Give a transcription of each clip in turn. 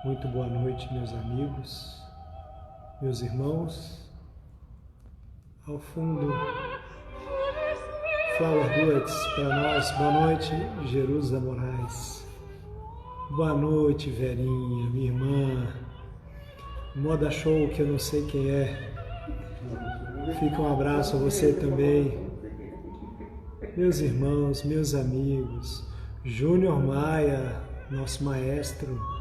Muito boa noite, meus amigos, meus irmãos. Ao fundo, Flower Duets para nós. Boa noite, Jerusa Moraes. Boa noite, Verinha, minha irmã. Moda Show, que eu não sei quem é. Fica um abraço a você também. Meus irmãos, meus amigos. Júnior Maia, nosso maestro.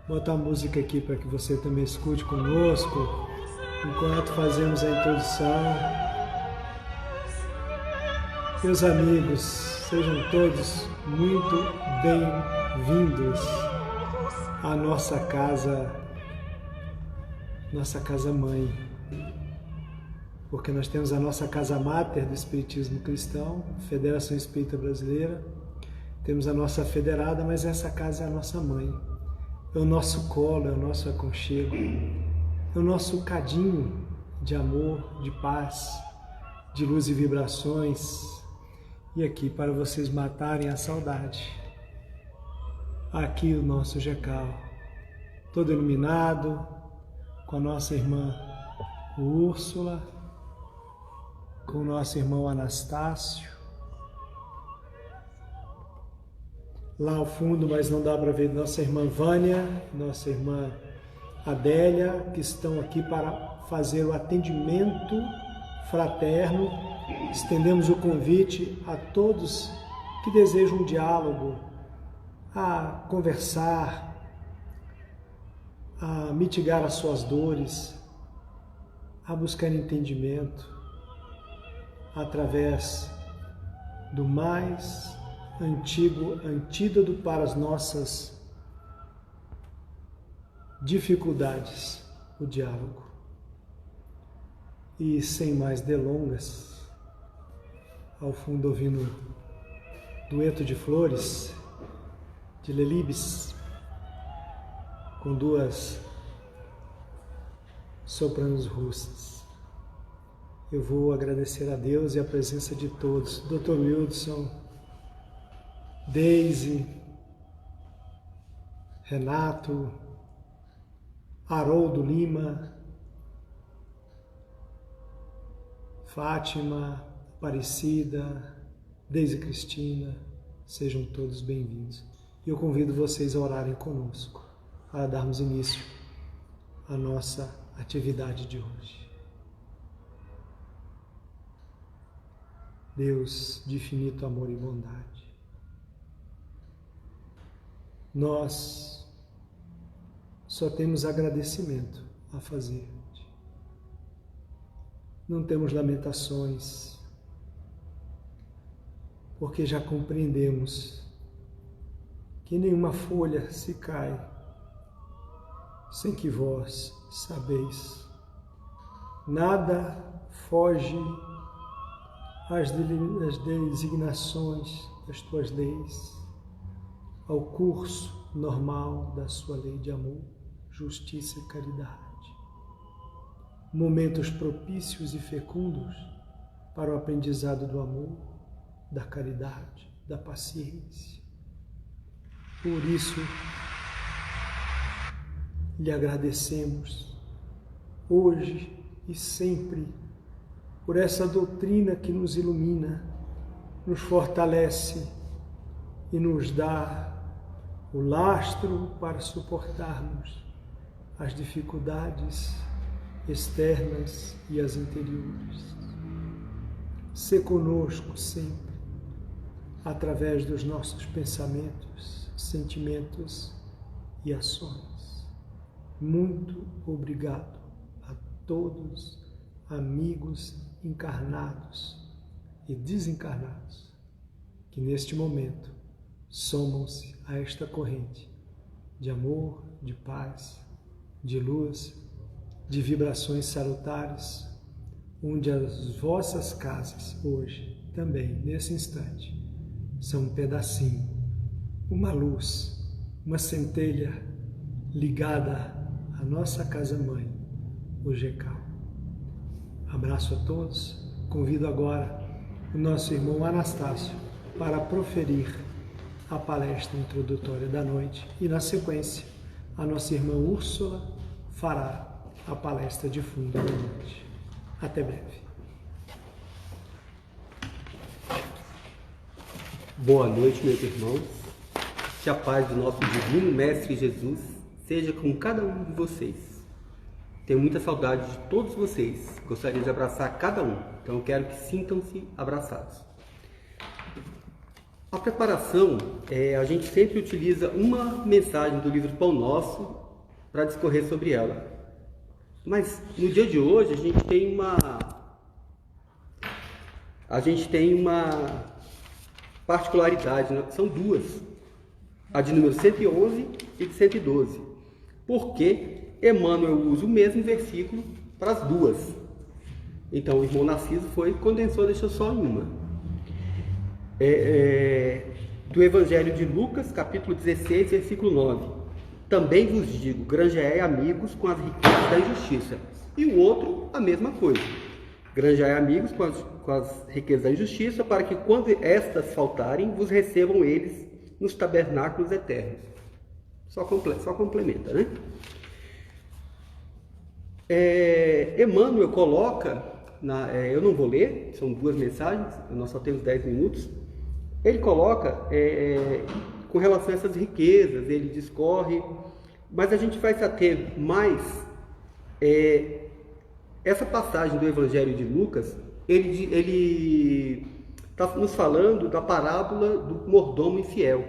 Botar a música aqui para que você também escute conosco, enquanto fazemos a introdução. Meus amigos, sejam todos muito bem-vindos à nossa casa mãe, porque nós temos a nossa casa máter do Espiritismo Cristão, Federação Espírita Brasileira, temos a nossa federada, mas essa casa é a nossa mãe. É o nosso colo, é o nosso aconchego, é o nosso cadinho de amor, de paz, de luz e vibrações. E aqui para vocês matarem a saudade. Aqui o nosso Gecal, todo iluminado, com a nossa irmã Úrsula, com o nosso irmão Anastácio. Lá ao fundo, mas não dá para ver, nossa irmã Vânia, nossa irmã Adélia, que estão aqui para fazer o atendimento fraterno. Estendemos o convite a todos que desejam um diálogo, a conversar, a mitigar as suas dores, a buscar entendimento através do mais antigo antídoto para as nossas dificuldades, o diálogo. E sem mais delongas, ao fundo ouvindo Dueto de Flores, de Lelibes, com duas sopranos russas. Eu vou agradecer a Deus e a presença de todos. Dr. Wildson, Deise, Renato, Haroldo Lima, Fátima, Aparecida, Deise Cristina, sejam todos bem-vindos. E eu convido vocês a orarem conosco, para darmos início à nossa atividade de hoje. Deus de infinito amor e bondade, nós só temos agradecimento a fazer. Não temos lamentações, porque já compreendemos que nenhuma folha se cai sem que vós sabeis. Nada foge às designações das tuas leis, ao curso normal da sua lei de amor, justiça e caridade. Momentos propícios e fecundos para o aprendizado do amor, da caridade, da paciência. Por isso, lhe agradecemos hoje e sempre por essa doutrina que nos ilumina, nos fortalece e nos dá o lastro para suportarmos as dificuldades externas e as interiores. Sê conosco sempre, através dos nossos pensamentos, sentimentos e ações. Muito obrigado a todos, amigos encarnados e desencarnados, que neste momento somam-se a esta corrente de amor, de paz, de luz, de vibrações salutares, onde as vossas casas hoje, também nesse instante, são um pedacinho, uma luz, uma centelha ligada à nossa casa-mãe, o Gecal. Abraço a todos, convido agora o nosso irmão Anastácio para proferir a palestra introdutória da noite e, na sequência, a nossa irmã Úrsula fará a palestra de fundo da noite. Até breve. Boa noite, meus irmãos. Que a paz do nosso divino Mestre Jesus seja com cada um de vocês. Tenho muita saudade de todos vocês. Gostaria de abraçar cada um. Então eu quero que sintam-se abraçados. A preparação, a gente sempre utiliza uma mensagem do livro Pão Nosso para discorrer sobre ela. Mas no dia de hoje a gente tem uma particularidade, né? São duas, a de número 111 e de 112, porque Emmanuel usa o mesmo versículo para as duas. Então o irmão Narciso condensou, deixou só em uma. Do Evangelho de Lucas, capítulo 16, versículo 9. Também vos digo, granjeai amigos com as riquezas da injustiça. E o outro, a mesma coisa. Granjeai amigos com as riquezas da injustiça, para que quando estas faltarem, vos recebam eles nos tabernáculos eternos. Só complementa, né? Emmanuel coloca, eu não vou ler, são duas mensagens, nós só temos 10 minutos. Ele coloca, com relação a essas riquezas, ele discorre, mas a gente vai se ater mais. Essa passagem do Evangelho de Lucas, ele está nos falando da parábola do mordomo infiel.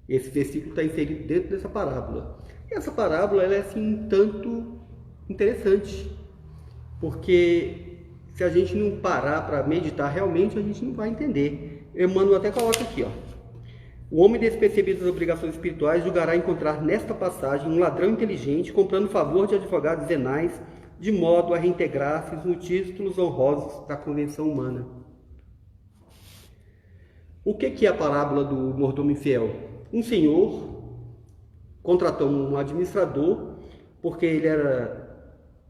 Esse versículo está inserido dentro dessa parábola. E essa parábola ela é assim, um tanto interessante, porque se a gente não parar para meditar realmente, a gente não vai entender. Emmanuel até coloca aqui, ó. O homem despercebido das obrigações espirituais julgará encontrar nesta passagem um ladrão inteligente comprando favor de advogados venais, de modo a reintegrar-se nos títulos honrosos da convenção humana. O que é a parábola do mordomo infiel? Um senhor contratou um administrador porque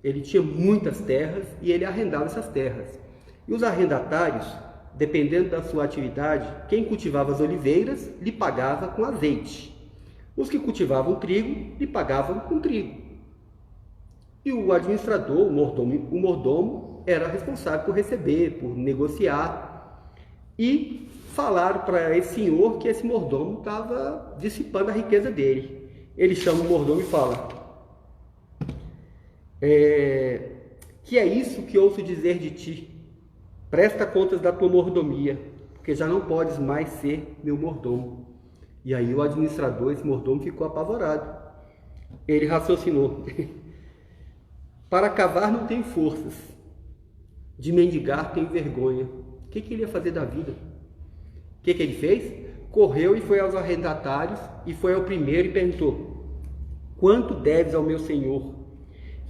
ele tinha muitas terras e ele arrendava essas terras. E os arrendatários, dependendo da sua atividade, quem cultivava as oliveiras lhe pagava com azeite. Os que cultivavam trigo lhe pagavam com trigo. E o administrador, o mordomo, era responsável por receber, por negociar. E falaram para esse senhor que esse mordomo estava dissipando a riqueza dele. Ele chama o mordomo e fala: que é isso que ouço dizer de ti? Presta contas da tua mordomia, porque já não podes mais ser meu mordomo. E aí o administrador, esse mordomo, ficou apavorado. Ele raciocinou: para cavar não tenho forças, de mendigar tenho vergonha. O que ele ia fazer da vida? O que ele fez? Correu e foi aos arrendatários, e foi ao primeiro e perguntou: quanto deves ao meu senhor?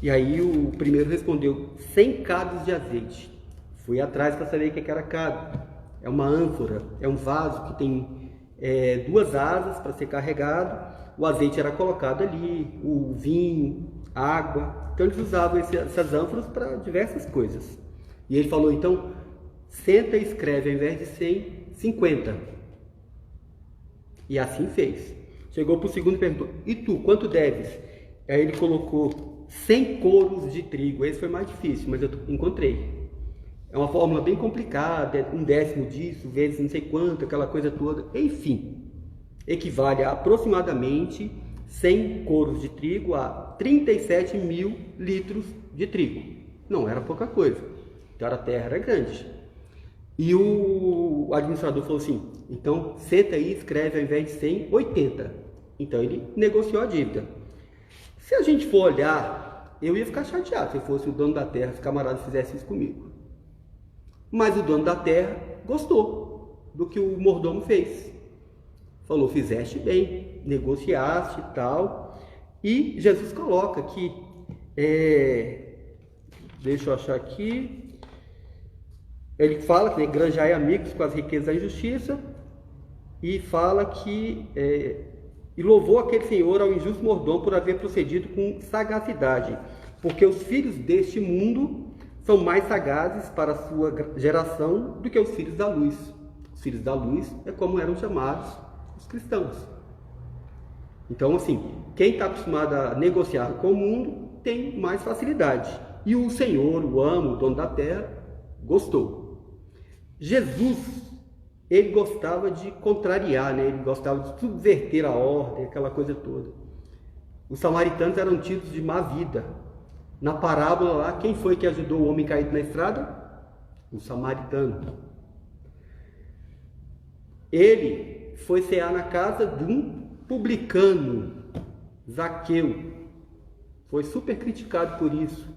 E aí o primeiro respondeu: 100 cados de azeite. Fui atrás para saber o que era cado. É uma ânfora, é um vaso que tem 2 asas para ser carregado. O azeite era colocado ali, o vinho, água. Então eles usavam essas ânforas para diversas coisas. E ele falou: então, senta e escreve, ao invés de 100, 50. E assim fez. Chegou para o segundo e perguntou: e tu, quanto deves? Aí ele colocou 100 coros de trigo. Esse foi mais difícil, mas eu encontrei. É uma fórmula bem complicada, 1/10 disso, vezes não sei quanto, aquela coisa toda. Enfim, equivale a aproximadamente 100 coros de trigo a 37 mil litros de trigo. Não era pouca coisa, então a terra era grande. E o administrador falou assim: então senta aí e escreve, ao invés de 100, 80. Então ele negociou a dívida. Se a gente for olhar, eu ia ficar chateado se fosse o dono da terra, se o camarada fizesse isso comigo. Mas o dono da terra gostou do que o mordomo fez. Falou: fizeste bem, negociaste e tal. E Jesus coloca que, deixa eu achar aqui, ele fala que granjai amigos com as riquezas da injustiça, e fala que, e louvou aquele senhor ao injusto mordomo por haver procedido com sagacidade, porque os filhos deste mundo são mais sagazes para a sua geração do que os filhos da luz. Os filhos da luz é como eram chamados os cristãos. Então, assim, quem está acostumado a negociar com o mundo tem mais facilidade. E o Senhor, o amo, o dono da terra, gostou. Jesus, ele gostava de contrariar, né? Ele gostava de subverter a ordem, aquela coisa toda. Os samaritanos eram tidos de má vida. Na parábola lá, quem foi que ajudou o homem caído na estrada? O samaritano. Ele foi cear na casa de um publicano, Zaqueu. Foi super criticado por isso.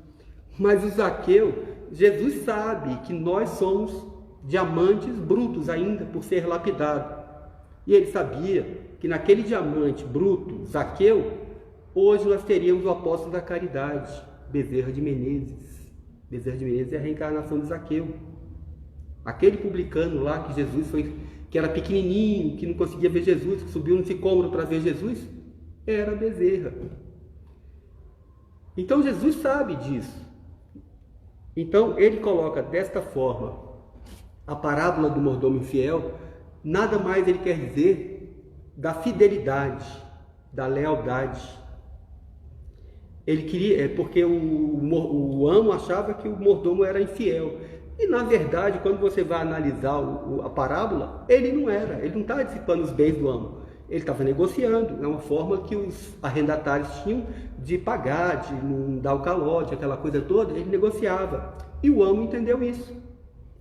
Mas o Zaqueu, Jesus sabe que nós somos diamantes brutos ainda por ser lapidado. E ele sabia que naquele diamante bruto, Zaqueu, hoje nós teríamos o apóstolo da caridade, Bezerra de Menezes. Bezerra de Menezes é a reencarnação de Zaqueu. Aquele publicano lá que Jesus foi, que era pequenininho, que não conseguia ver Jesus, que subiu no sicômoro para ver Jesus, era Bezerra. Então Jesus sabe disso. Então ele coloca desta forma a parábola do mordomo infiel, nada mais ele quer dizer da fidelidade, da lealdade. Ele queria, porque o amo achava que o mordomo era infiel. E na verdade, quando você vai analisar a parábola, ele não era, ele não estava dissipando os bens do amo. Ele estava negociando, é uma forma que os arrendatários tinham de pagar, de não dar o calote, aquela coisa toda, ele negociava. E o amo entendeu isso.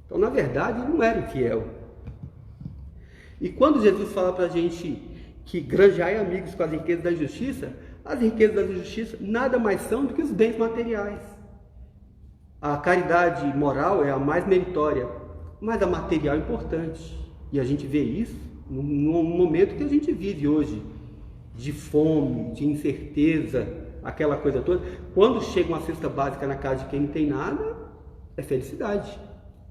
Então, na verdade, ele não era infiel. E quando Jesus fala para a gente que granjeai amigos com as riquezas da injustiça, as riquezas da injustiça nada mais são do que os bens materiais. A caridade moral é a mais meritória, mas a material é importante. E a gente vê isso no momento que a gente vive hoje, de fome, de incerteza, aquela coisa toda. Quando chega uma cesta básica na casa de quem não tem nada, é felicidade.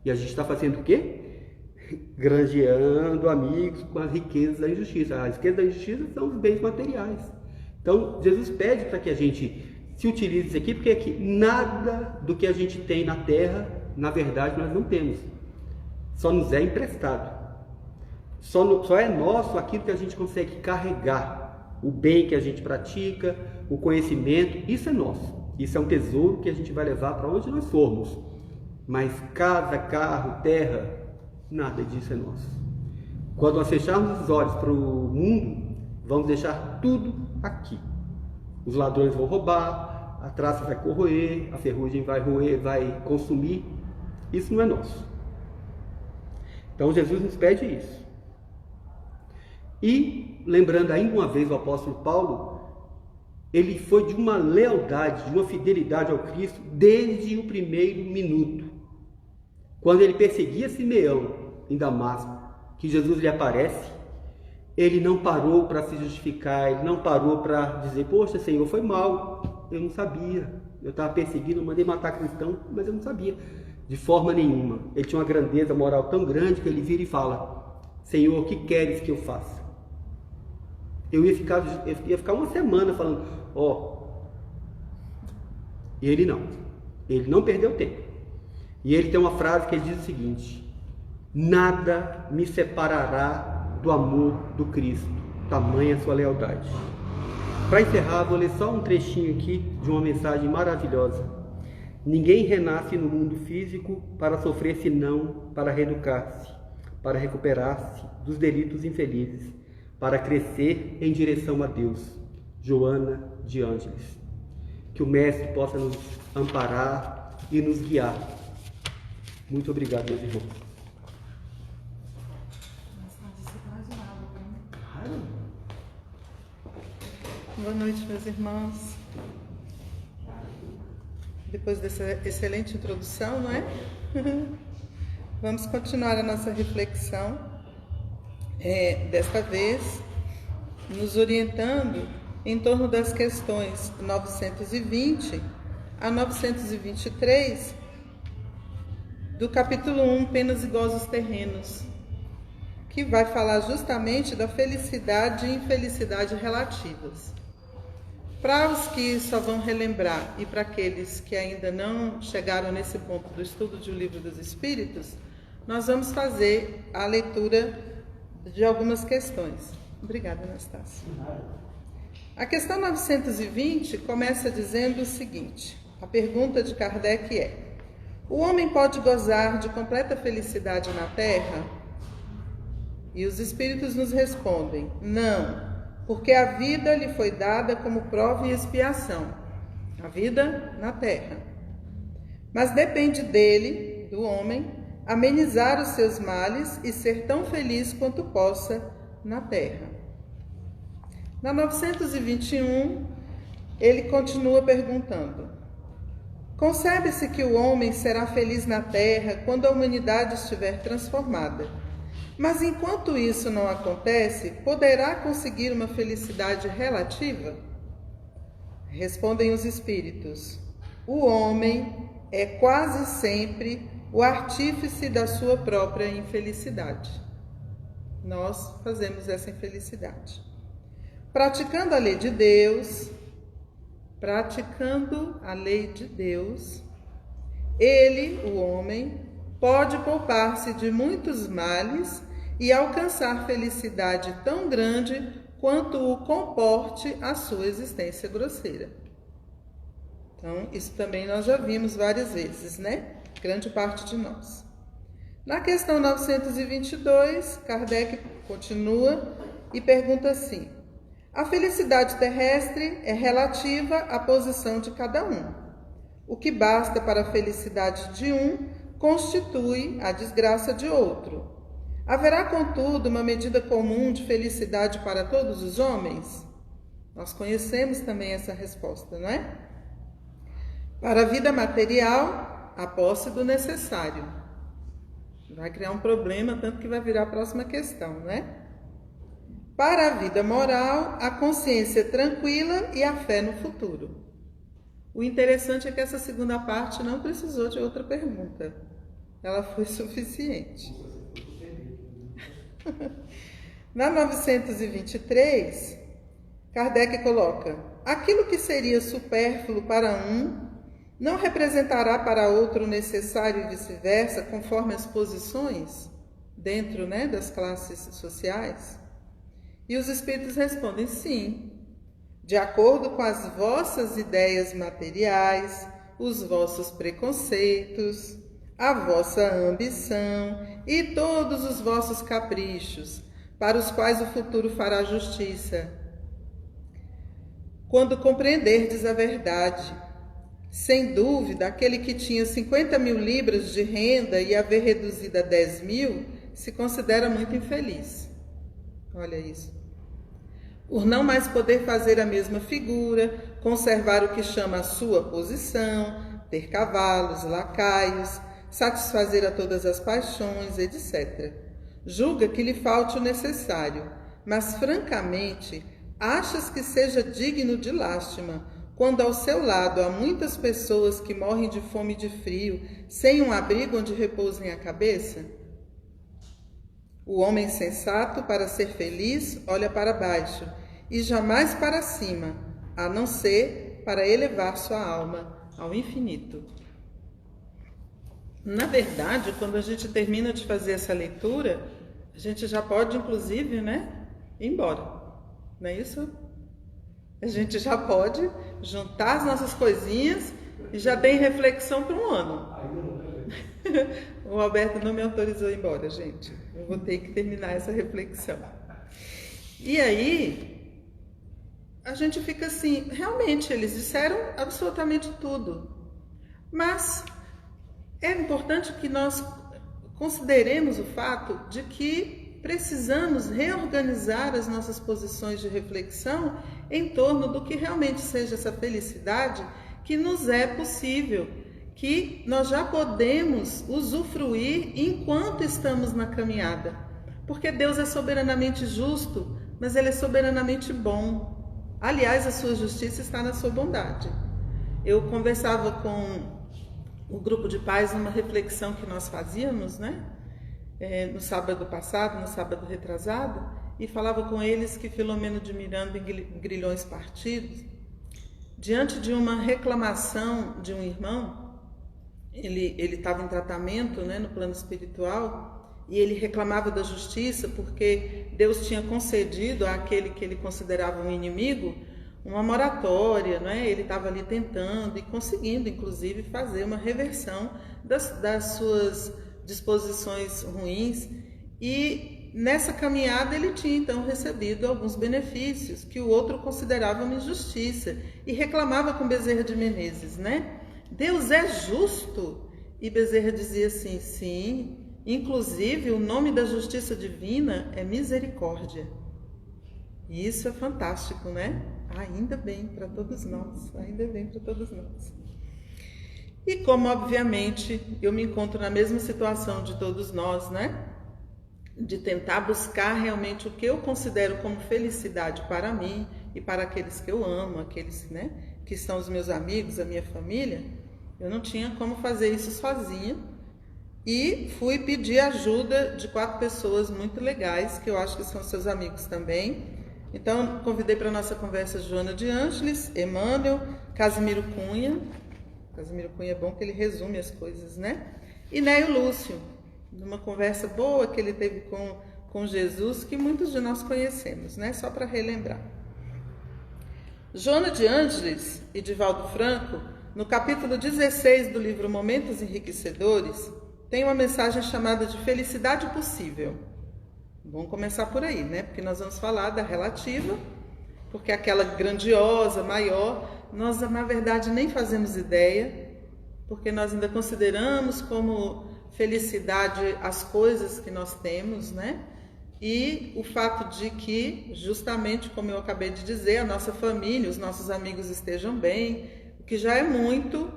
E a gente está fazendo o quê? Granjeando amigos com as riquezas da injustiça. As riquezas da injustiça são os bens materiais. Então, Jesus pede para que a gente se utilize isso aqui, porque aqui nada do que a gente tem na terra, na verdade, nós não temos. Só nos é emprestado. Só é nosso aquilo que a gente consegue carregar. O bem que a gente pratica, o conhecimento, isso é nosso. Isso é um tesouro que a gente vai levar para onde nós formos. Mas casa, carro, terra, nada disso é nosso. Quando nós fecharmos os olhos para o mundo, vamos deixar tudo aqui. Os ladrões vão roubar, a traça vai corroer, a ferrugem vai roer, vai consumir. Isso não é nosso. Então Jesus nos pede isso. E, lembrando ainda uma vez o apóstolo Paulo, ele foi de uma lealdade, de uma fidelidade ao Cristo desde o primeiro minuto. Quando ele perseguia Simeão em Damasco, que Jesus lhe aparece, ele não parou para se justificar, ele não parou para dizer, poxa Senhor, foi mal, eu não sabia, eu estava perseguindo, eu mandei matar cristão, mas eu não sabia, de forma nenhuma. Ele tinha uma grandeza moral tão grande que ele vira e fala, Senhor, o que queres que eu faça? Eu ia ficar uma semana falando, e ele não perdeu tempo. E ele tem uma frase que ele diz o seguinte, nada me separará do amor do Cristo, tamanha sua lealdade. Para encerrar, vou ler só um trechinho aqui de uma mensagem maravilhosa. Ninguém renasce no mundo físico para sofrer senão para reeducar-se, para recuperar-se dos delitos infelizes, para crescer em direção a Deus. Joana de Ângeles. Que o Mestre possa nos amparar e nos guiar. Muito obrigado, meus irmãos. Boa noite, meus irmãos. Depois dessa excelente introdução, não é? Vamos continuar a nossa reflexão, desta vez nos orientando em torno das questões 920 a 923 do capítulo 1, Penas e Gozos Terrenos, que vai falar justamente da felicidade e infelicidade relativas. Para os que só vão relembrar e para aqueles que ainda não chegaram nesse ponto do estudo de O Livro dos Espíritos, nós vamos fazer a leitura de algumas questões. Obrigada, Anastácia. A questão 920 começa dizendo o seguinte: a pergunta de Kardec é: o homem pode gozar de completa felicidade na Terra? E os espíritos nos respondem: não, porque a vida lhe foi dada como prova e expiação, a vida na Terra. Mas depende dele, do homem, amenizar os seus males e ser tão feliz quanto possa na Terra. Na 921, ele continua perguntando: concebe-se que o homem será feliz na Terra quando a humanidade estiver transformada. Mas enquanto isso não acontece, poderá conseguir uma felicidade relativa? Respondem os espíritos: o homem é quase sempre o artífice da sua própria infelicidade. Nós fazemos essa infelicidade. Praticando a lei de Deus, ele, o homem, pode poupar-se de muitos males e alcançar felicidade tão grande quanto o comporte a sua existência grosseira. Então, isso também nós já vimos várias vezes, né? Grande parte de nós. Na questão 922, Kardec continua e pergunta assim: a felicidade terrestre é relativa à posição de cada um. O que basta para a felicidade de um constitui a desgraça de outro. Haverá, contudo, uma medida comum de felicidade para todos os homens? Nós conhecemos também essa resposta, não é? Para a vida material, a posse do necessário. Vai criar um problema, tanto que vai virar a próxima questão, não é? Para a vida moral, a consciência tranquila e a fé no futuro. O interessante é que essa segunda parte não precisou de outra pergunta. Ela foi suficiente. Na 923, Kardec coloca: aquilo que seria supérfluo para um não representará para outro necessário e vice-versa, conforme as posições dentro, né, das classes sociais? E os espíritos respondem: sim, de acordo com as vossas ideias materiais, os vossos preconceitos, a vossa ambição e todos os vossos caprichos, para os quais o futuro fará justiça. Quando compreenderdes a verdade, sem dúvida, aquele que tinha 50.000 libras de renda e haver reduzido a 10.000, se considera muito infeliz. Olha isso. Por não mais poder fazer a mesma figura, conservar o que chama a sua posição, ter cavalos, lacaios, satisfazer a todas as paixões, etc. Julga que lhe falte o necessário, mas francamente achas que seja digno de lástima, quando ao seu lado há muitas pessoas que morrem de fome e de frio, sem um abrigo onde repousem a cabeça? O homem sensato, para ser feliz, olha para baixo e jamais para cima, a não ser para elevar sua alma ao infinito. Na verdade, quando a gente termina de fazer essa leitura, a gente já pode, inclusive, né, ir embora. Não é isso? A gente já pode juntar as nossas coisinhas e já tem reflexão para um ano. O Alberto não me autorizou a ir embora, gente. Eu vou ter que terminar essa reflexão. E aí, a gente fica assim, realmente, eles disseram absolutamente tudo. Mas é importante que nós consideremos o fato de que precisamos reorganizar as nossas posições de reflexão em torno do que realmente seja essa felicidade que nos é possível, que nós já podemos usufruir enquanto estamos na caminhada. Porque Deus é soberanamente justo, mas Ele é soberanamente bom. Aliás, a sua justiça está na sua bondade. Eu conversava com o grupo de pais numa reflexão que nós fazíamos, né? No sábado passado, no sábado retrasado, e falava com eles que Filomeno de Miranda, em Grilhões Partidos, diante de uma reclamação de um irmão, ele estava em tratamento, né, no plano espiritual, e ele reclamava da justiça porque Deus tinha concedido àquele que ele considerava um inimigo uma moratória, né? Ele estava ali tentando e conseguindo, inclusive, fazer uma reversão das suas disposições ruins, e nessa caminhada ele tinha então recebido alguns benefícios que o outro considerava uma injustiça e reclamava com Bezerra de Menezes, né? Deus é justo? E Bezerra dizia assim, sim, inclusive o nome da justiça divina é misericórdia. E isso é fantástico, né? Ainda bem para todos nós, ainda bem para todos nós. E como, obviamente, eu me encontro na mesma situação de todos nós, né? De tentar buscar realmente o que eu considero como felicidade para mim e para aqueles que eu amo, aqueles, né, que são os meus amigos, a minha família, eu não tinha como fazer isso sozinha. E fui pedir ajuda de 4 pessoas muito legais, que eu acho que são seus amigos também. Então, convidei para a nossa conversa Joana de Ângeles, Emmanuel, Casimiro Cunha. Casimiro Cunha é bom que ele resume as coisas, né? E Neio Lúcio, numa conversa boa que ele teve com Jesus, que muitos de nós conhecemos, né? Só para relembrar. Joana de Ângeles e Divaldo Franco, no capítulo 16 do livro Momentos Enriquecedores, tem uma mensagem chamada de Felicidade Possível. Vamos começar por aí, né? Porque nós vamos falar da relativa, porque aquela grandiosa, maior, nós na verdade nem fazemos ideia, porque nós ainda consideramos como felicidade as coisas que nós temos, né? E o fato de que, justamente como eu acabei de dizer, a nossa família, os nossos amigos estejam bem, o que já é muito,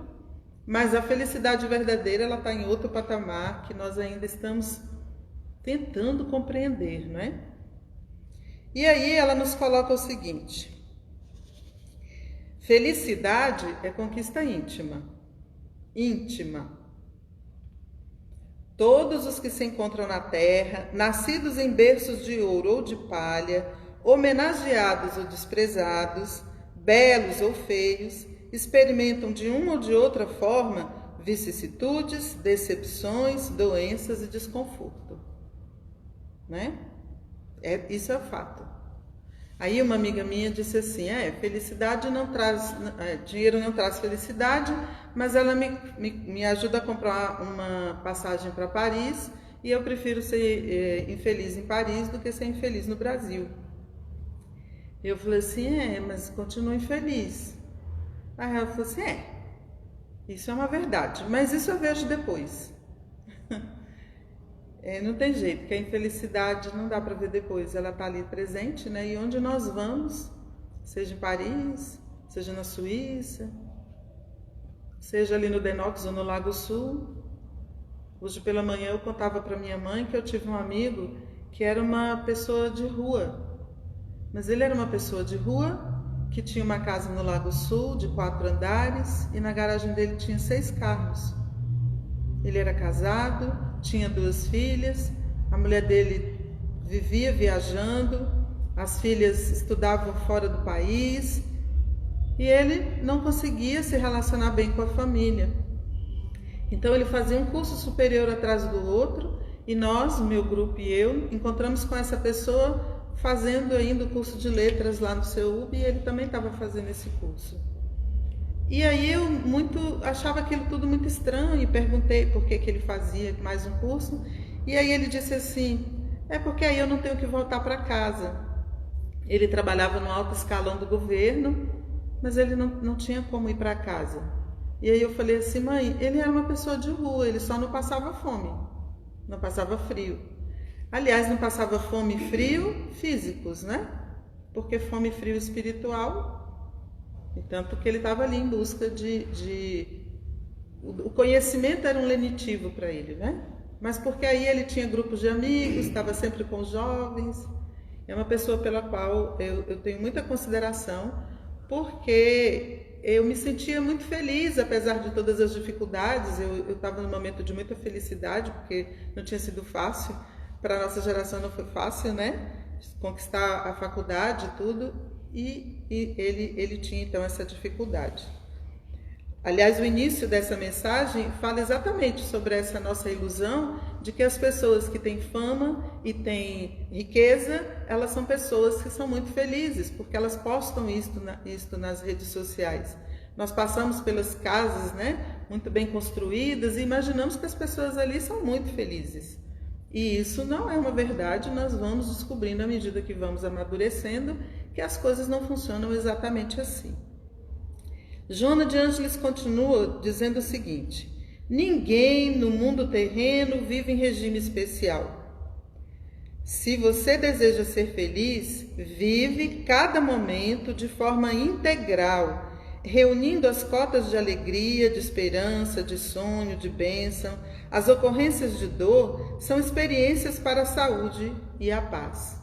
mas a felicidade verdadeira ela está em outro patamar que nós ainda estamos tentando compreender, não é? E aí ela nos coloca o seguinte: felicidade é conquista íntima. Todos os que se encontram na terra, nascidos em berços de ouro ou de palha, homenageados ou desprezados, belos ou feios, experimentam de uma ou de outra forma vicissitudes, decepções, doenças e desconforto. Né? Isso é o fato. Aí uma amiga minha disse assim, felicidade não traz, dinheiro não traz felicidade, mas ela me ajuda a comprar uma passagem para Paris e eu prefiro ser infeliz em Paris do que ser infeliz no Brasil. Eu falei assim, mas continuo infeliz. Aí ela falou assim, isso é uma verdade, mas isso eu vejo depois. Não tem jeito, porque a infelicidade não dá para ver depois, ela está ali presente, né? E onde nós vamos, seja em Paris, seja na Suíça, seja ali no Denox ou no Lago Sul. Hoje pela manhã eu contava para minha mãe que eu tive um amigo que era uma pessoa de rua, mas ele era uma pessoa de rua que tinha uma casa no Lago Sul de 4 andares e na garagem dele tinha 6 carros. Ele era casado, tinha 2 filhas, a mulher dele vivia viajando, as filhas estudavam fora do país e ele não conseguia se relacionar bem com a família. Então ele fazia um curso superior atrás do outro e nós, o meu grupo e eu, encontramos com essa pessoa fazendo ainda o curso de letras lá no CEUB e ele também estava fazendo esse curso. E aí eu achava aquilo tudo muito estranho e perguntei por que ele fazia mais um curso. E aí ele disse assim, porque aí eu não tenho que voltar para casa. Ele trabalhava no alto escalão do governo, mas ele não tinha como ir para casa. E aí eu falei assim, mãe, ele era uma pessoa de rua, ele só não passava fome, não passava frio. Aliás, não passava fome e frio físicos, né? Porque fome e frio espiritual... E tanto que ele estava ali em busca o conhecimento era um lenitivo para ele, né? Mas porque aí ele tinha grupos de amigos, estava sempre com jovens. É uma pessoa pela qual eu tenho muita consideração, porque eu me sentia muito feliz, apesar de todas as dificuldades. Eu estava num momento de muita felicidade, porque não tinha sido fácil. Para a nossa geração não foi fácil, né? Conquistar a faculdade e tudo. E ele tinha então essa dificuldade. Aliás, o início dessa mensagem fala exatamente sobre essa nossa ilusão de que as pessoas que têm fama e têm riqueza, elas são pessoas que são muito felizes, porque elas postam isto nas redes sociais. Nós passamos pelas casas, né, muito bem construídas e imaginamos que as pessoas ali são muito felizes. E isso não é uma verdade, nós vamos descobrindo à medida que vamos amadurecendo que as coisas não funcionam exatamente assim. Joana de Ângeles continua dizendo o seguinte: ninguém no mundo terreno vive em regime especial. Se você deseja ser feliz, vive cada momento de forma integral, reunindo as cotas de alegria, de esperança, de sonho, de bênção. As ocorrências de dor são experiências para a saúde e a paz.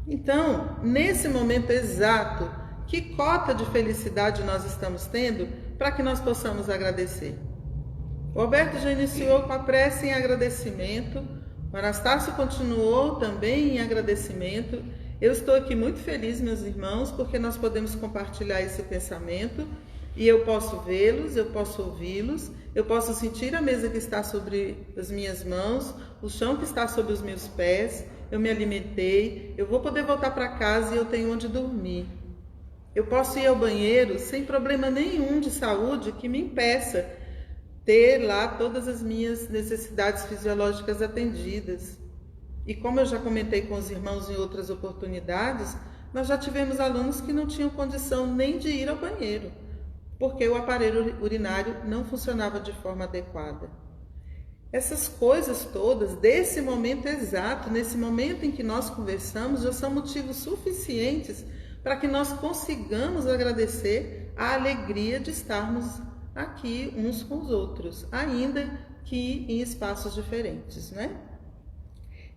Então, nesse momento exato, que cota de felicidade nós estamos tendo para que nós possamos agradecer? O Alberto já iniciou com a prece em agradecimento, o Anastácio continuou também em agradecimento. Eu estou aqui muito feliz, meus irmãos, porque nós podemos compartilhar esse pensamento e eu posso vê-los, eu posso ouvi-los, eu posso sentir a mesa que está sobre as minhas mãos, o chão que está sobre os meus pés, eu me alimentei, eu vou poder voltar para casa e eu tenho onde dormir. Eu posso ir ao banheiro sem problema nenhum de saúde que me impeça ter lá todas as minhas necessidades fisiológicas atendidas. E como eu já comentei com os irmãos em outras oportunidades, nós já tivemos alunos que não tinham condição nem de ir ao banheiro, porque o aparelho urinário não funcionava de forma adequada. Essas coisas todas, desse momento exato, nesse momento em que nós conversamos, já são motivos suficientes para que nós consigamos agradecer a alegria de estarmos aqui uns com os outros, ainda que em espaços diferentes, né?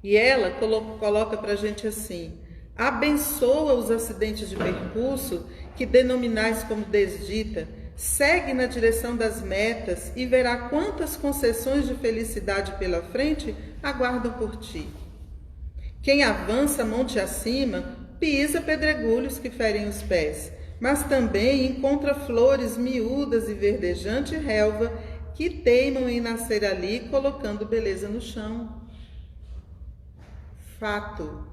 E ela coloca para a gente assim: abençoa os acidentes de percurso que denominais como desdita, segue na direção das metas e verá quantas concessões de felicidade pela frente aguardam por ti. Quem avança monte acima, pisa pedregulhos que ferem os pés, mas também encontra flores miúdas e verdejante relva que teimam em nascer ali, colocando beleza no chão. Fato,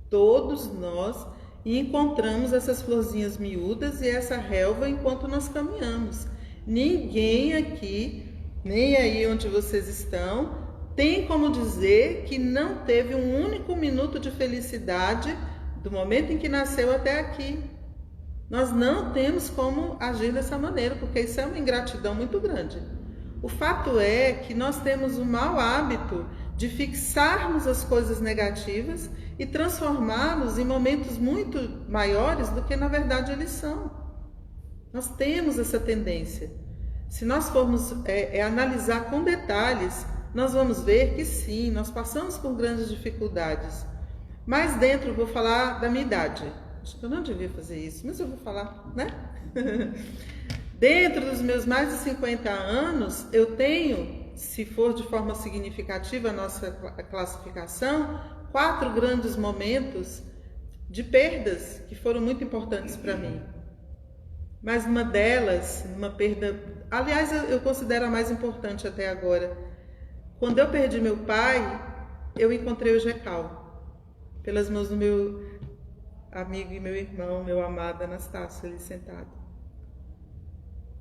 todos nós encontramos essas florzinhas miúdas e essa relva enquanto nós caminhamos. Ninguém aqui, nem aí onde vocês estão, tem como dizer que não teve um único minuto de felicidade do momento em que nasceu até aqui. Nós não temos como agir dessa maneira, porque isso é uma ingratidão muito grande. O fato é que nós temos o mau hábito de fixarmos as coisas negativas e transformá-los em momentos muito maiores do que na verdade eles são. Nós temos essa tendência. Se nós formos analisar com detalhes, nós vamos ver que sim, nós passamos por grandes dificuldades. Mas dentro, vou falar da minha idade. Acho que eu não devia fazer isso, mas eu vou falar, né? Dentro dos meus mais de 50 anos, eu tenho, se for de forma significativa a nossa classificação, 4 grandes momentos de perdas que foram muito importantes para mim. Mas uma delas, uma perda, aliás, eu considero a mais importante até agora. Quando eu perdi meu pai, eu encontrei o GECAL, pelas mãos do meu amigo e meu irmão, meu amado Anastácio, ali sentado.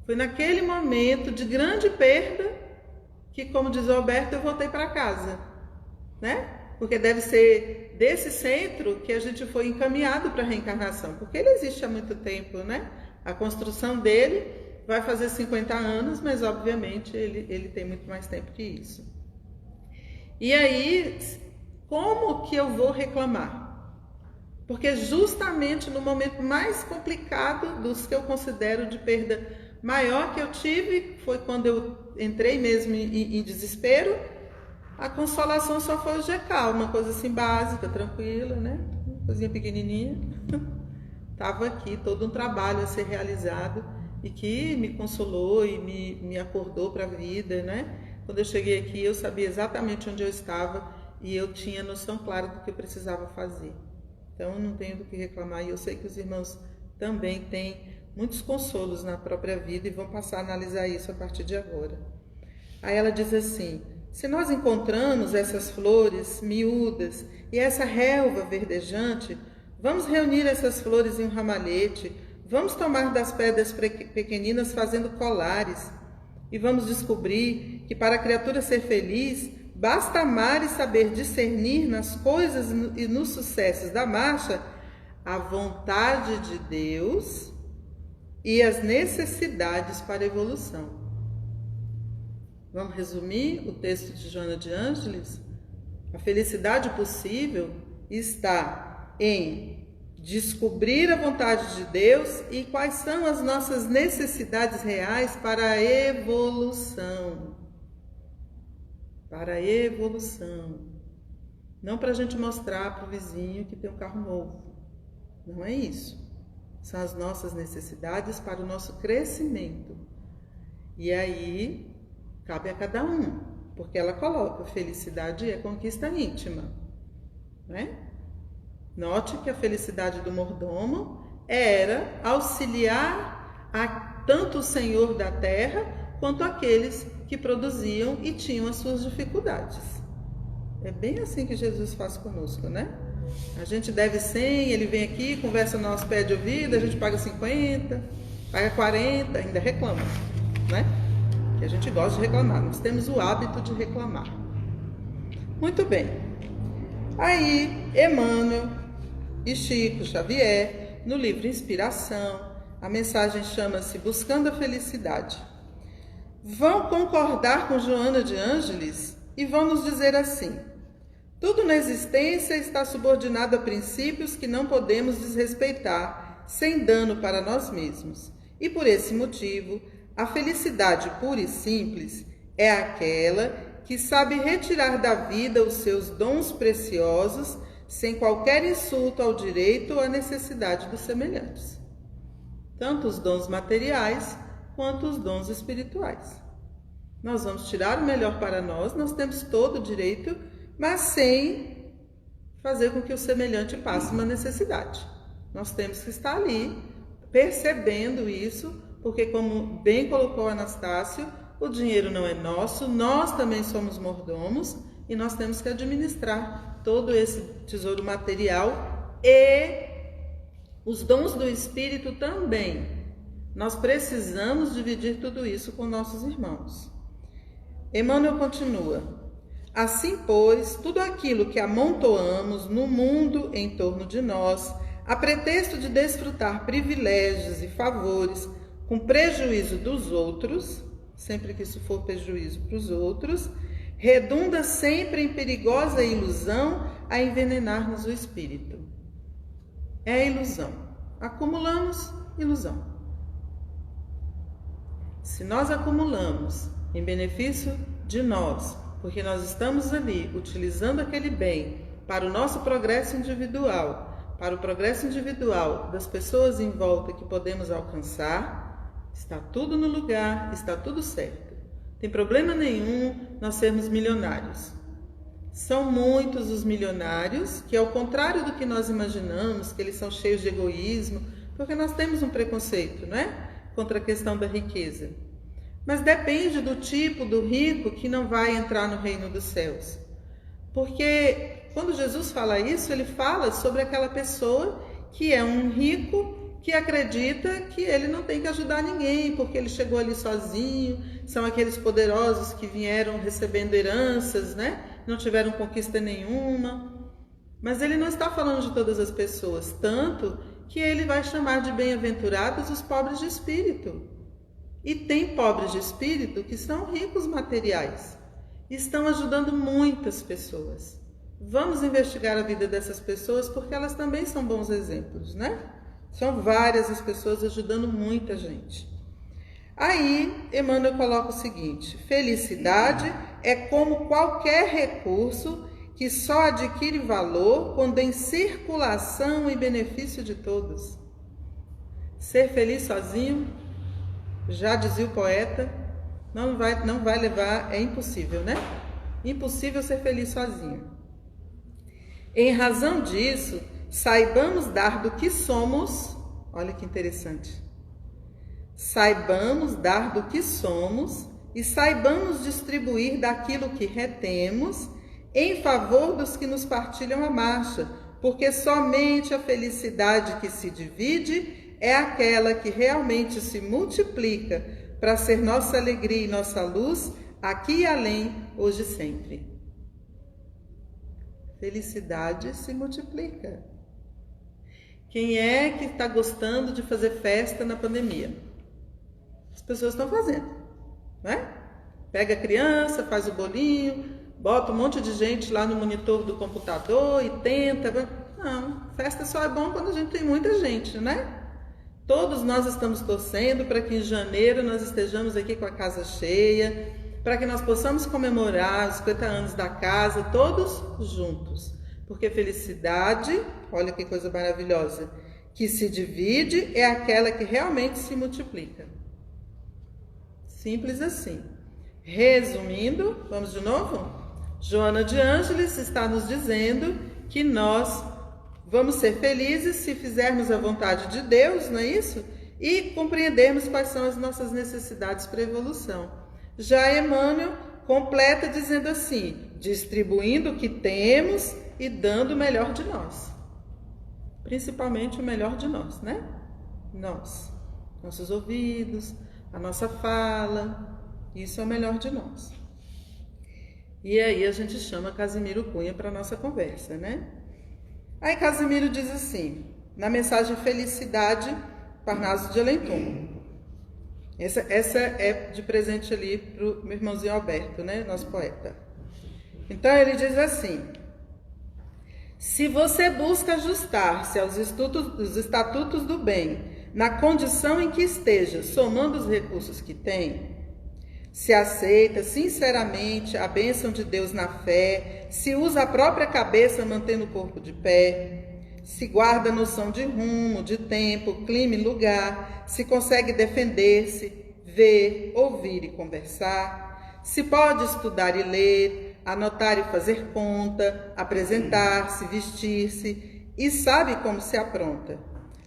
Foi naquele momento de grande perda que, como diz o Alberto, eu voltei para casa, né? Porque deve ser desse centro que a gente foi encaminhado para a reencarnação, porque ele existe há muito tempo, né? A construção dele vai fazer 50 anos, mas obviamente ele tem muito mais tempo que isso. E aí, como que eu vou reclamar? Porque justamente no momento mais complicado dos que eu considero de perda maior que eu tive, foi quando eu entrei mesmo em desespero, a consolação só foi o GECAL, uma coisa assim básica, tranquila, né? Uma coisinha pequenininha. Estava aqui todo um trabalho a ser realizado e que me consolou e me acordou para a vida, né? Quando eu cheguei aqui, eu sabia exatamente onde eu estava e eu tinha noção clara do que eu precisava fazer. Então, eu não tenho do que reclamar e eu sei que os irmãos também têm muitos consolos na própria vida e vão passar a analisar isso a partir de agora. Aí ela diz assim: se nós encontramos essas flores miúdas e essa relva verdejante, vamos reunir essas flores em um ramalhete, vamos tomar das pedras pequeninas fazendo colares e vamos descobrir que para a criatura ser feliz, basta amar e saber discernir nas coisas e nos sucessos da marcha a vontade de Deus e as necessidades para a evolução. Vamos resumir o texto de Joana de Ângeles? A felicidade possível está em descobrir a vontade de Deus e quais são as nossas necessidades reais para a evolução. Para a evolução. Não para a gente mostrar para o vizinho que tem um carro novo. Não é isso. São as nossas necessidades para o nosso crescimento. E aí, cabe a cada um. Porque ela coloca, felicidade é conquista íntima. Né? Note que a felicidade do mordomo era auxiliar a tanto o senhor da terra quanto aqueles que produziam e tinham as suas dificuldades. É bem assim que Jesus faz conosco, né? A gente deve 100, ele vem aqui, conversa no nosso pé de ouvido, a gente paga 50, paga 40, ainda reclama, né? Que a gente gosta de reclamar, nós temos o hábito de reclamar. Muito bem. Aí, Emmanuel e Chico Xavier, no livro Inspiração, a mensagem chama-se Buscando a Felicidade. Vão concordar com Joana de Ângeles e vão nos dizer assim: tudo na existência está subordinado a princípios que não podemos desrespeitar, sem dano para nós mesmos. E por esse motivo, a felicidade pura e simples é aquela que sabe retirar da vida os seus dons preciosos sem qualquer insulto ao direito ou à necessidade dos semelhantes. Tanto os dons materiais quanto os dons espirituais. Nós vamos tirar o melhor para nós temos todo o direito, mas sem fazer com que o semelhante passe uma necessidade. Nós temos que estar ali, percebendo isso, porque como bem colocou Anastácio, o dinheiro não é nosso, nós também somos mordomos e nós temos que administrar todo esse tesouro material e os dons do Espírito também. Nós precisamos dividir tudo isso com nossos irmãos. Emmanuel continua: assim, pois, tudo aquilo que amontoamos no mundo em torno de nós, a pretexto de desfrutar privilégios e favores com prejuízo dos outros, sempre que isso for prejuízo para os outros, redunda sempre em perigosa ilusão a envenenar-nos o espírito. É a ilusão. Acumulamos ilusão. Se nós acumulamos em benefício de nós, porque nós estamos ali utilizando aquele bem para o nosso progresso individual, para o progresso individual das pessoas em volta que podemos alcançar, está tudo no lugar, está tudo certo. Não tem problema nenhum nós sermos milionários. São muitos os milionários que, ao contrário do que nós imaginamos, que eles são cheios de egoísmo, porque nós temos um preconceito, não é? Contra a questão da riqueza. Mas depende do tipo do rico que não vai entrar no reino dos céus. Porque quando Jesus fala isso, ele fala sobre aquela pessoa que é um rico que acredita que ele não tem que ajudar ninguém, porque ele chegou ali sozinho, são aqueles poderosos que vieram recebendo heranças, né? Não tiveram conquista nenhuma. Mas ele não está falando de todas as pessoas, tanto que ele vai chamar de bem-aventurados os pobres de espírito. E tem pobres de espírito que são ricos materiais. Estão ajudando muitas pessoas. Vamos investigar a vida dessas pessoas porque elas também são bons exemplos, né? São várias as pessoas ajudando muita gente. Aí, Emmanuel coloca o seguinte: felicidade é como qualquer recurso que só adquire valor quando em circulação e benefício de todos. Ser feliz sozinho, já dizia o poeta, não vai levar, é impossível, né? Impossível ser feliz sozinho. Em razão disso, saibamos dar do que somos, olha que interessante, Saibamos dar do que somos e saibamos distribuir daquilo que retemos em favor dos que nos partilham a marcha, porque somente a felicidade que se divide é aquela que realmente se multiplica para ser nossa alegria e nossa luz aqui e além, hoje e sempre. Felicidade se multiplica. Quem é que está gostando de fazer festa na pandemia? As pessoas estão fazendo, não é? Pega a criança, faz o bolinho, bota um monte de gente lá no monitor do computador e tenta. Não, festa só é bom quando a gente tem muita gente, né? Todos nós estamos torcendo para que em janeiro nós estejamos aqui com a casa cheia, para que nós possamos comemorar os 50 anos da casa, todos juntos. Porque felicidade, olha que coisa maravilhosa, que se divide é aquela que realmente se multiplica. Simples assim. Resumindo, vamos de novo? Joana de Ângeles está nos dizendo que nós vamos ser felizes se fizermos a vontade de Deus, não é isso? E compreendermos quais são as nossas necessidades para a evolução. Já Emmanuel completa dizendo assim, distribuindo o que temos e dando o melhor de nós. Principalmente o melhor de nós, né? Nós. Nossos ouvidos, a nossa fala, isso é o melhor de nós. E aí a gente chama Casimiro Cunha para a nossa conversa, né? Aí Casimiro diz assim, na mensagem Felicidade, Parnaso de Alentum. Essa é de presente ali para o meu irmãozinho Alberto, né? Nosso poeta. Então ele diz assim, se você busca ajustar-se aos estatutos do bem, na condição em que esteja, somando os recursos que tem, se aceita sinceramente a bênção de Deus na fé, se usa a própria cabeça mantendo o corpo de pé, se guarda a noção de rumo, de tempo, clima e lugar, se consegue defender-se, ver, ouvir e conversar, se pode estudar e ler, anotar e fazer conta, apresentar-se, vestir-se e sabe como se apronta.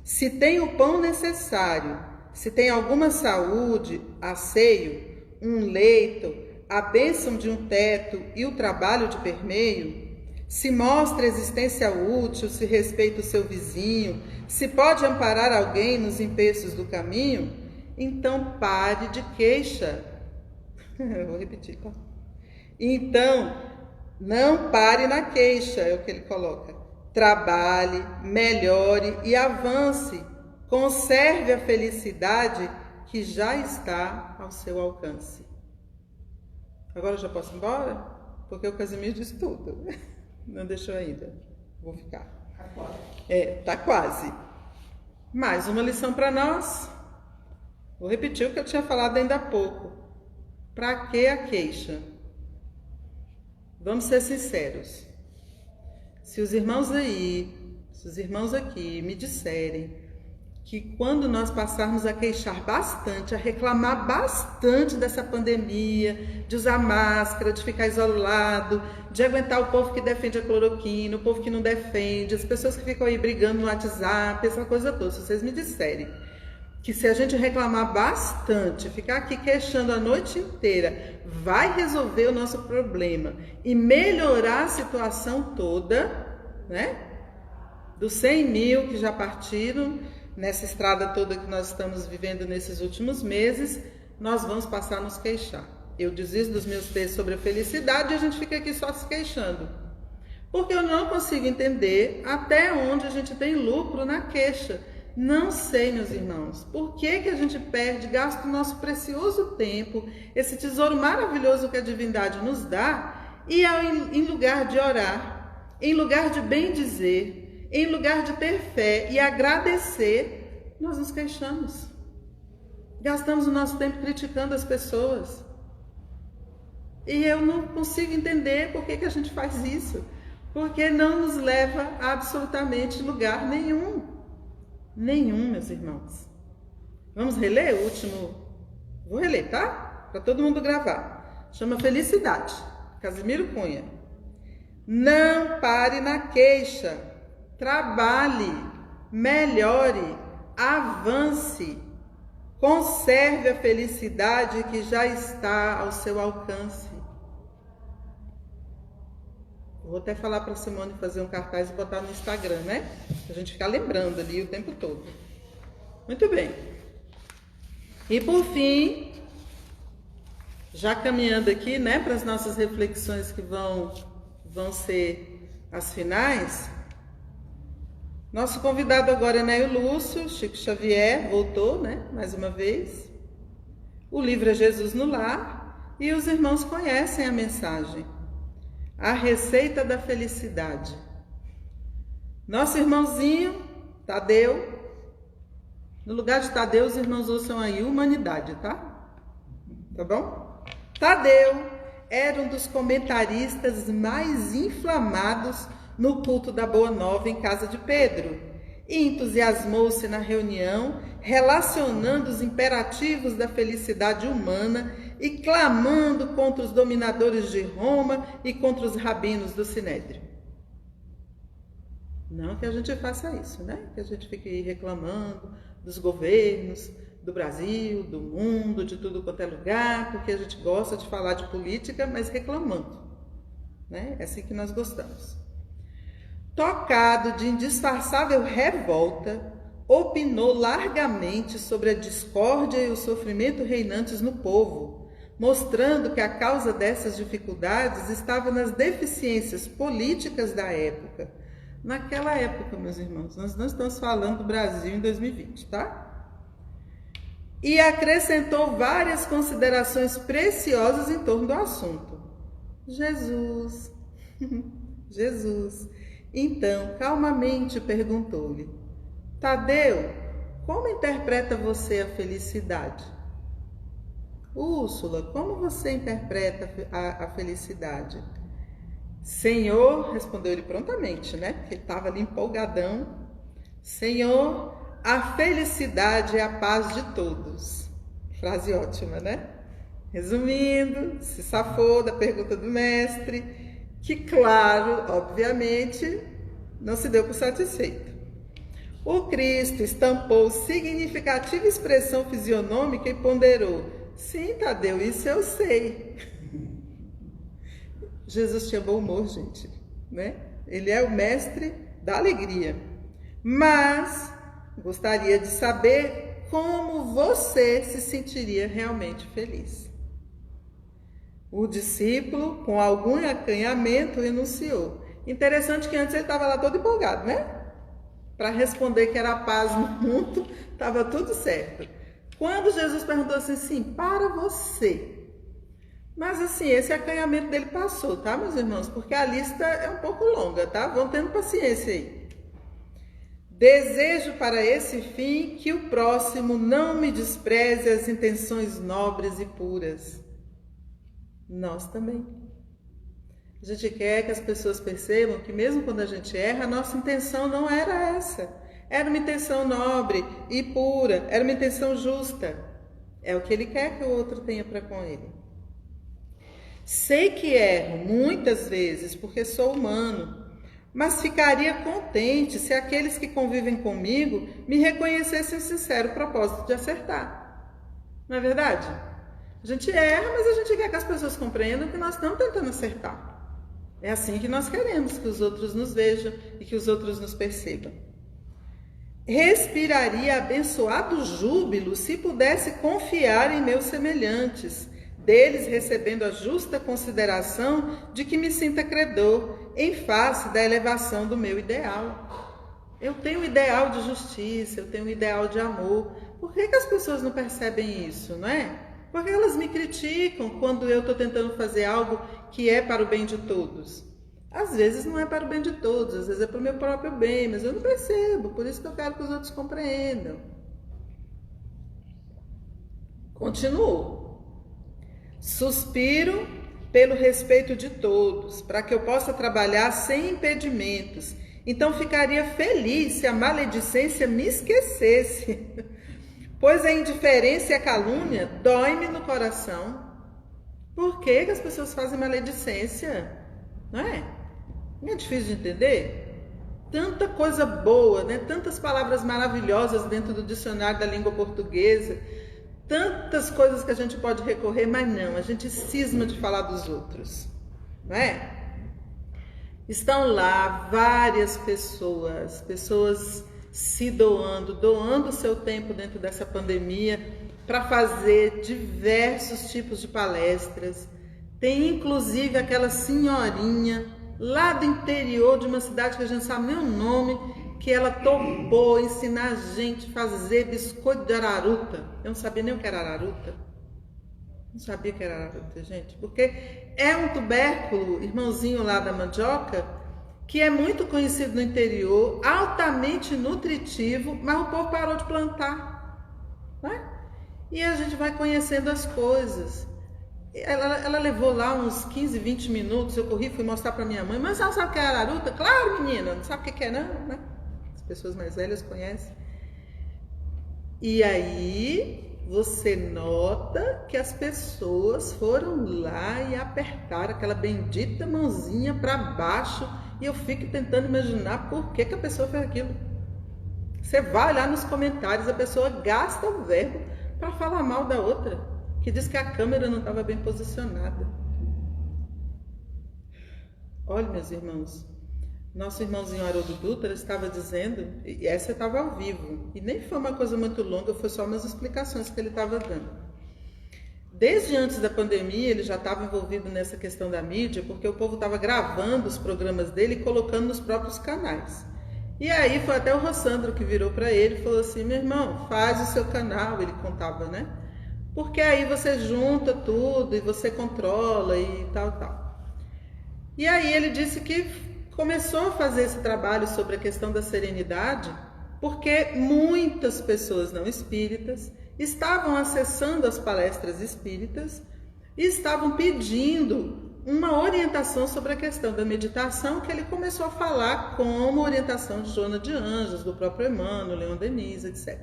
Se tem o pão necessário, se tem alguma saúde, asseio, um leito, a bênção de um teto e o trabalho de permeio, se mostra existência útil, se respeita o seu vizinho, se pode amparar alguém nos empeços do caminho, então pare de queixa. Eu vou repetir, tá? Então, não pare na queixa, é o que ele coloca. Trabalhe, melhore e avance. Conserve a felicidade que já está ao seu alcance. Agora eu já posso ir embora? Porque o Casimiro disse tudo. Não deixou ainda. Vou ficar. Tá quase. Mais uma lição para nós. Vou repetir o que eu tinha falado ainda há pouco. Para que a queixa? Vamos ser sinceros. Se os irmãos aqui me disserem que quando nós passarmos a queixar bastante, a reclamar bastante dessa pandemia, de usar máscara, de ficar isolado, de aguentar o povo que defende a cloroquina, o povo que não defende, as pessoas que ficam aí brigando no WhatsApp, essa coisa toda, se vocês me disserem que se a gente reclamar bastante, ficar aqui queixando a noite inteira, vai resolver o nosso problema e melhorar a situação toda, né? Dos 100 mil que já partiram nessa estrada toda que nós estamos vivendo nesses últimos meses, nós vamos passar a nos queixar. Eu desisto dos meus textos sobre a felicidade e a gente fica aqui só se queixando. Porque eu não consigo entender até onde a gente tem lucro na queixa. Não sei, meus irmãos, por que a gente perde, gasta o nosso precioso tempo, esse tesouro maravilhoso que a divindade nos dá, e em lugar de orar, em lugar de bem dizer, em lugar de ter fé e agradecer, nós nos queixamos. Gastamos o nosso tempo criticando as pessoas. E eu não consigo entender por que a gente faz isso. Porque não nos leva a absolutamente lugar nenhum. Nenhum, meus irmãos. Vamos reler o último? Vou reler, tá? Para todo mundo gravar. Chama Felicidade. Casimiro Cunha. Não pare na queixa. Trabalhe, melhore, avance. Conserve a felicidade que já está ao seu alcance. Vou até falar para a Simone fazer um cartaz e botar no Instagram, né? A gente ficar lembrando ali o tempo todo. Muito bem. E por fim, já caminhando aqui, né, para as nossas reflexões que vão ser as finais, nosso convidado agora é Néio Lúcio, Chico Xavier, voltou, né, mais uma vez. O livro é Jesus no Lar e os irmãos conhecem a mensagem. A receita da felicidade. Nosso irmãozinho, Tadeu, no lugar de Tadeu, os irmãos ouçam aí humanidade, tá? Tá bom? Tadeu era um dos comentaristas mais inflamados no culto da Boa Nova em casa de Pedro e entusiasmou-se na reunião, relacionando os imperativos da felicidade humana e clamando contra os dominadores de Roma e contra os rabinos do Sinédrio. Não que a gente faça isso, né? Que a gente fique reclamando dos governos, do Brasil, do mundo, de tudo quanto é lugar, porque a gente gosta de falar de política, mas reclamando, né? É assim que nós gostamos. Tocado de indisfarçável revolta, opinou largamente sobre a discórdia e o sofrimento reinantes no povo, mostrando que a causa dessas dificuldades estava nas deficiências políticas da época. Naquela época, meus irmãos, nós não estamos falando do Brasil em 2020, tá? E acrescentou várias considerações preciosas em torno do assunto. Jesus, Jesus. Então, calmamente perguntou-lhe: Tadeu, como interpreta você a felicidade? Úrsula, como você interpreta a felicidade? Senhor, respondeu ele prontamente, né? Porque ele estava ali empolgadão. Senhor, a felicidade é a paz de todos. Frase ótima, né? Resumindo, se safou da pergunta do mestre, que, claro, obviamente, não se deu por satisfeito. O Cristo estampou significativa expressão fisionômica e ponderou: sim, Tadeu, isso eu sei. Jesus tinha bom humor, gente, né? Ele é o mestre da alegria. Mas gostaria de saber como você se sentiria realmente feliz. O discípulo, com algum acanhamento, enunciou. Interessante que antes ele estava lá todo empolgado, né? Para responder que era a paz no mundo, estava tudo certo. Quando Jesus perguntou assim, sim, para você. Mas assim, esse acanhamento dele passou, tá, meus irmãos? Porque a lista é um pouco longa, tá? Vão tendo paciência aí. Desejo para esse fim que o próximo não me despreze as intenções nobres e puras. Nós também. A gente quer que as pessoas percebam que mesmo quando a gente erra, a nossa intenção não era essa. Era uma intenção nobre e pura, era uma intenção justa. É o que ele quer que o outro tenha para com ele. Sei que erro muitas vezes porque sou humano, mas ficaria contente se aqueles que convivem comigo me reconhecessem o sincero propósito de acertar. Não é verdade? A gente erra, mas a gente quer que as pessoas compreendam que nós estamos tentando acertar. É assim que nós queremos que os outros nos vejam e que os outros nos percebam. Respiraria abençoado júbilo se pudesse confiar em meus semelhantes, deles recebendo a justa consideração de que me sinta credor em face da elevação do meu ideal. Eu tenho um ideal de justiça, eu tenho um ideal de amor. Por que as pessoas não percebem isso, não é? Porque elas me criticam quando eu estou tentando fazer algo que é para o bem de todos. Às vezes não é para o bem de todos, às vezes é para o meu próprio bem, mas eu não percebo, por isso que eu quero que os outros compreendam. Continuo. Suspiro pelo respeito de todos, para que eu possa trabalhar sem impedimentos. Então ficaria feliz se a maledicência me esquecesse, pois a indiferença e a calúnia dói-me no coração. Por que as pessoas fazem maledicência? Não é? Não é difícil de entender? Tanta coisa boa, né? Tantas palavras maravilhosas dentro do dicionário da língua portuguesa. tantas coisas que a gente pode recorrer, mas não, a gente cisma de falar dos outros, não é? Estão lá várias pessoas se doando o seu tempo dentro dessa pandemia para fazer diversos tipos de palestras. Tem inclusive aquela senhorinha lá do interior de uma cidade que a gente sabe nem o nome, que ela topou ensinar a gente a fazer biscoito de araruta. Eu não sabia nem o que era araruta. Não sabia que era araruta, gente. Porque é um tubérculo, irmãozinho lá da mandioca, que é muito conhecido no interior, altamente nutritivo, mas o povo parou de plantar. Não é? E a gente vai conhecendo as coisas. Ela levou lá uns 15, 20 minutos, eu corri, fui mostrar para minha mãe, mas ela sabe o que é araruta? Claro, menina, não sabe o que é não, né? As pessoas mais velhas conhecem. E aí você nota que as pessoas foram lá e apertaram aquela bendita mãozinha para baixo, e eu fico tentando imaginar por que a pessoa fez aquilo. Você vai lá nos comentários, a pessoa gasta o verbo para falar mal da outra, que diz que a câmera não estava bem posicionada. Olha, meus irmãos, nosso irmãozinho Haroldo Dutra estava dizendo, e essa estava ao vivo, e nem foi uma coisa muito longa, foi só umas explicações que ele estava dando. Desde antes da pandemia, ele já estava envolvido nessa questão da mídia, porque o povo estava gravando os programas dele e colocando nos próprios canais. E aí foi até o Rossandro que virou para ele e falou assim, meu irmão, faz o seu canal, ele contava, né? Porque aí você junta tudo e você controla e tal. E aí ele disse que começou a fazer esse trabalho sobre a questão da serenidade porque muitas pessoas não espíritas estavam acessando as palestras espíritas e estavam pedindo uma orientação sobre a questão da meditação, que ele começou a falar como orientação de Joana de Anjos, do próprio Emmanuel, Leon Denis, etc.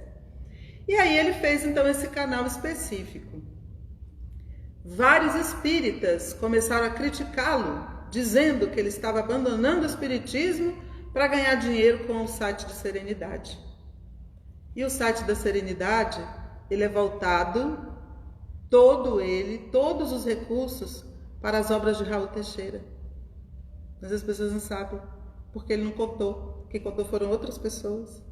E aí ele fez então esse canal específico. Vários espíritas começaram a criticá-lo, dizendo que ele estava abandonando o espiritismo para ganhar dinheiro com o site de Serenidade. E o site da Serenidade, ele é voltado, todos os recursos para as obras de Raul Teixeira. Mas as pessoas não sabem, porque ele não contou. Quem contou foram outras pessoas.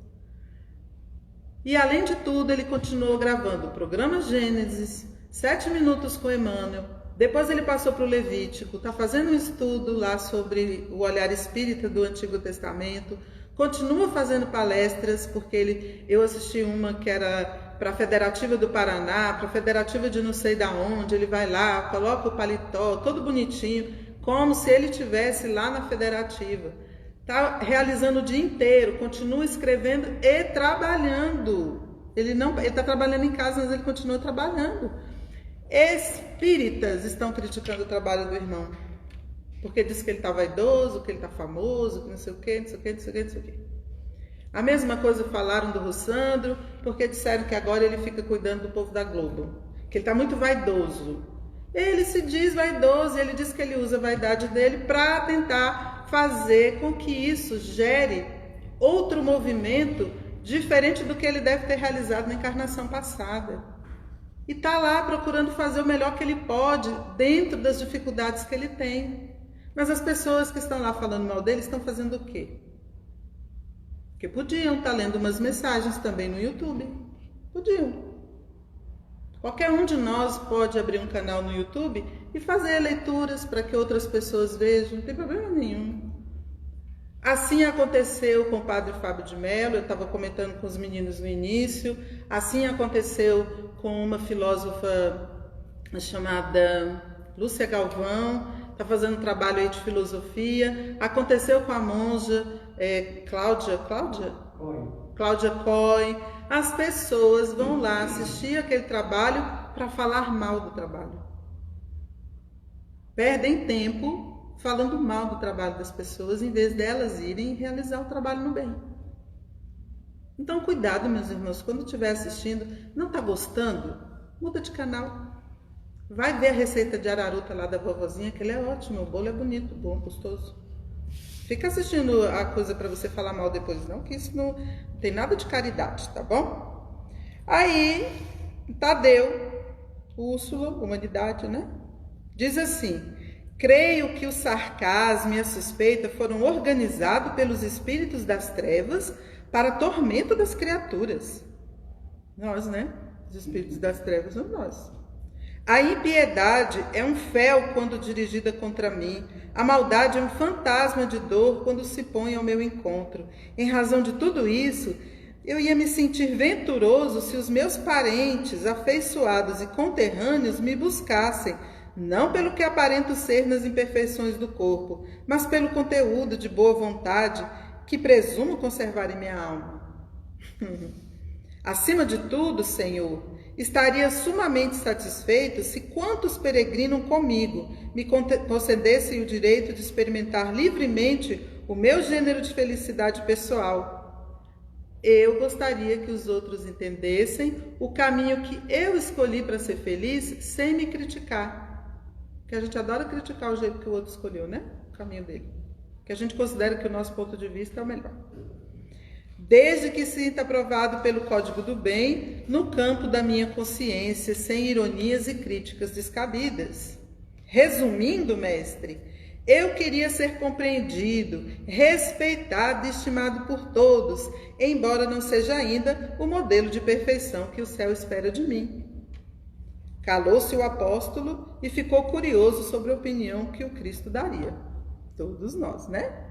E além de tudo, ele continuou gravando o programa Gênesis, 7 minutos com Emmanuel. Depois ele passou para o Levítico, está fazendo um estudo lá sobre o olhar espírita do Antigo Testamento. Continua fazendo palestras, porque eu assisti uma que era para a Federativa do Paraná, para a Federativa de não sei da onde. Ele vai lá, coloca o paletó, todo bonitinho, como se ele estivesse lá na Federativa. Está realizando o dia inteiro, continua escrevendo e trabalhando. Ele está trabalhando em casa, mas ele continua trabalhando. Espíritas estão criticando o trabalho do irmão, porque diz que ele está vaidoso, que ele está famoso, que não sei o quê, não sei o quê, não sei o quê, não sei o quê. A mesma coisa falaram do Rossandro, porque disseram que agora ele fica cuidando do povo da Globo, que ele está muito vaidoso. Ele se diz vaidoso e ele diz que ele usa a vaidade dele para tentar fazer com que isso gere outro movimento diferente do que ele deve ter realizado na encarnação passada. E está lá procurando fazer o melhor que ele pode dentro das dificuldades que ele tem. Mas as pessoas que estão lá falando mal dele estão fazendo o quê? Porque podiam estar lendo umas mensagens também no YouTube. Podiam. Qualquer um de nós pode abrir um canal no YouTube e fazer leituras para que outras pessoas vejam. Não tem problema nenhum. Assim aconteceu com o padre Fábio de Mello, eu estava comentando com os meninos no início. Assim aconteceu com uma filósofa chamada Lúcia Galvão, está fazendo um trabalho aí de filosofia. Aconteceu com a monja Cláudia Coy. As pessoas vão lá assistir aquele trabalho para falar mal do trabalho. Perdem tempo falando mal do trabalho das pessoas, em vez delas irem realizar o trabalho no bem. Então, cuidado, meus irmãos, quando estiver assistindo, não está gostando? Muda de canal. Vai ver a receita de araruta lá da vovozinha, que ele é ótimo, o bolo é bonito, bom, gostoso. Fica assistindo a coisa para você falar mal depois, não, que isso não tem nada de caridade, tá bom? Aí, Tadeu, Úrsula, humanidade, né? Diz assim: creio que o sarcasmo e a suspeita foram organizados pelos espíritos das trevas para tormento das criaturas. Nós, né? Os espíritos das trevas somos nós. A impiedade é um fel quando dirigida contra mim. A maldade é um fantasma de dor quando se põe ao meu encontro. Em razão de tudo isso, eu ia me sentir venturoso se os meus parentes, afeiçoados e conterrâneos me buscassem, não pelo que aparento ser nas imperfeições do corpo, mas pelo conteúdo de boa vontade que presumo conservar em minha alma. Acima de tudo, Senhor, estaria sumamente satisfeito se quantos peregrinam comigo me concedessem o direito de experimentar livremente o meu gênero de felicidade pessoal. Eu gostaria que os outros entendessem o caminho que eu escolhi para ser feliz sem me criticar. Porque a gente adora criticar o jeito que o outro escolheu, né? O caminho dele. Que a gente considera que o nosso ponto de vista é o melhor. Desde que sinta aprovado pelo Código do Bem no campo da minha consciência, sem ironias e críticas descabidas. Resumindo, mestre, eu queria ser compreendido, respeitado e estimado por todos, embora não seja ainda o modelo de perfeição que o céu espera de mim. Calou-se o apóstolo e ficou curioso sobre a opinião que o Cristo daria. Todos nós, né?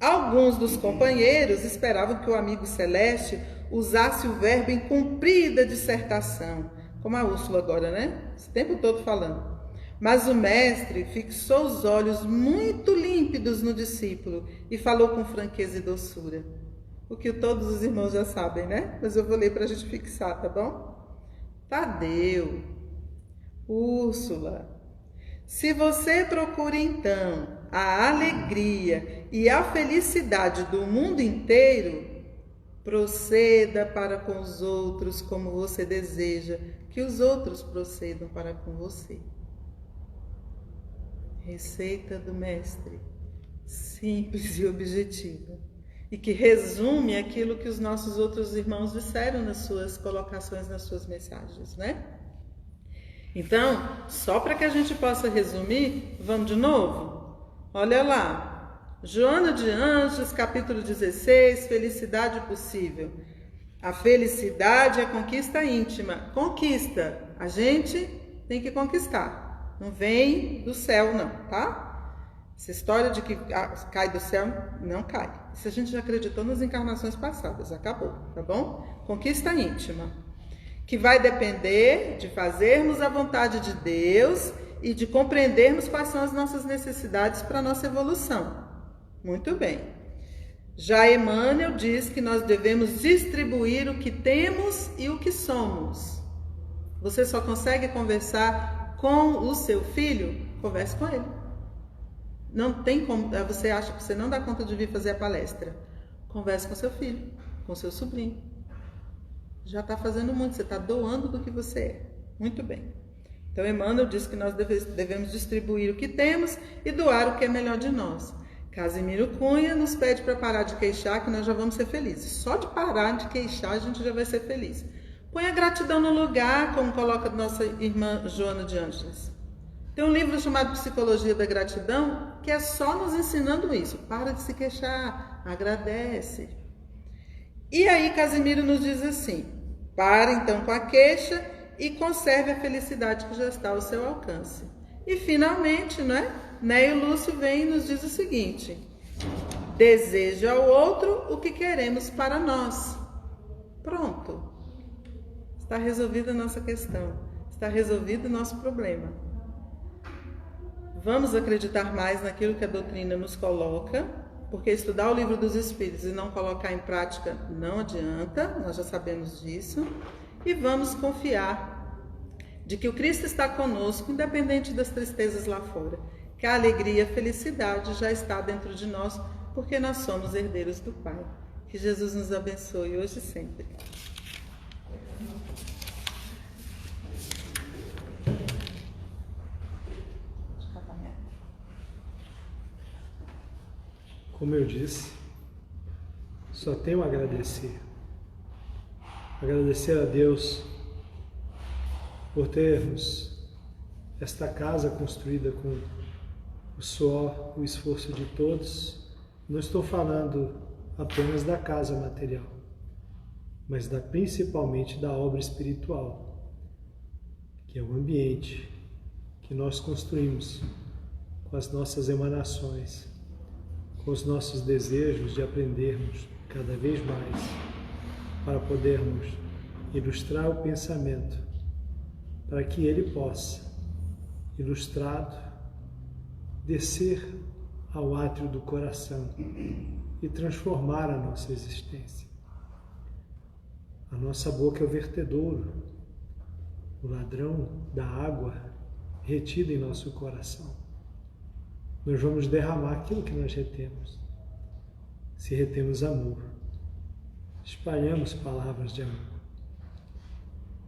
Alguns dos companheiros esperavam que o amigo celeste usasse o verbo em comprida dissertação, como a Úrsula agora, né? Esse tempo todo falando. Mas o mestre fixou os olhos muito límpidos no discípulo e falou com franqueza e doçura. O que todos os irmãos já sabem, né? Mas eu vou ler para a gente fixar, tá bom? Tadeu, Úrsula, se você procura então a alegria e a felicidade do mundo inteiro, proceda para com os outros como você deseja que os outros procedam para com você. Receita do mestre, simples e objetiva, e que resume aquilo que os nossos outros irmãos disseram nas suas colocações, nas suas mensagens, né? Então, só para que a gente possa resumir, vamos de novo? Olha lá, Joana de Anjos, capítulo 16, felicidade possível. A felicidade é conquista íntima. Conquista, a gente tem que conquistar. Não vem do céu, não, tá? Essa história de que cai do céu, não cai. Isso a gente já acreditou nas encarnações passadas, acabou, tá bom? Conquista íntima, que vai depender de fazermos a vontade de Deus e de compreendermos quais são as nossas necessidades para a nossa evolução. Muito bem. Já Emmanuel diz que nós devemos distribuir o que temos e o que somos. Você só consegue conversar com o seu filho? Converse com ele. Não tem como, você acha que você não dá conta de vir fazer a palestra? Converse com seu filho, com seu sobrinho. Já está fazendo muito, você está doando do que você é. Muito bem. Então, Emmanuel diz que nós devemos distribuir o que temos e doar o que é melhor de nós. Casimiro Cunha nos pede para parar de queixar, que nós já vamos ser felizes. Só de parar de queixar, a gente já vai ser feliz. Põe a gratidão no lugar, como coloca nossa irmã Joana de Ângeles. Tem um livro chamado Psicologia da Gratidão, que é só nos ensinando isso. Para de se queixar, agradece. E aí Casimiro nos diz assim: para então com a queixa e conserve a felicidade que já está ao seu alcance. E finalmente, Neio Lúcio vem e nos diz o seguinte: deseje ao outro o que queremos para nós. Pronto. Está resolvida a nossa questão. Está resolvido o nosso problema. Vamos acreditar mais naquilo que a doutrina nos coloca, porque estudar o Livro dos Espíritos e não colocar em prática não adianta, nós já sabemos disso. E vamos confiar de que o Cristo está conosco, independente das tristezas lá fora, que a alegria e a felicidade já está dentro de nós, porque nós somos herdeiros do Pai. Que Jesus nos abençoe hoje e sempre. Como eu disse, só tenho a agradecer. Agradecer a Deus por termos esta casa construída com o suor, o esforço de todos. Não estou falando apenas da casa material, mas principalmente da obra espiritual, que é o ambiente que nós construímos com as nossas emanações, com os nossos desejos de aprendermos cada vez mais, para podermos ilustrar o pensamento, para que ele possa, ilustrado, descer ao átrio do coração e transformar a nossa existência. A nossa boca é o vertedouro, o ladrão da água retida em nosso coração. Nós vamos derramar aquilo que nós retemos. Se retemos amor, espalhamos palavras de amor.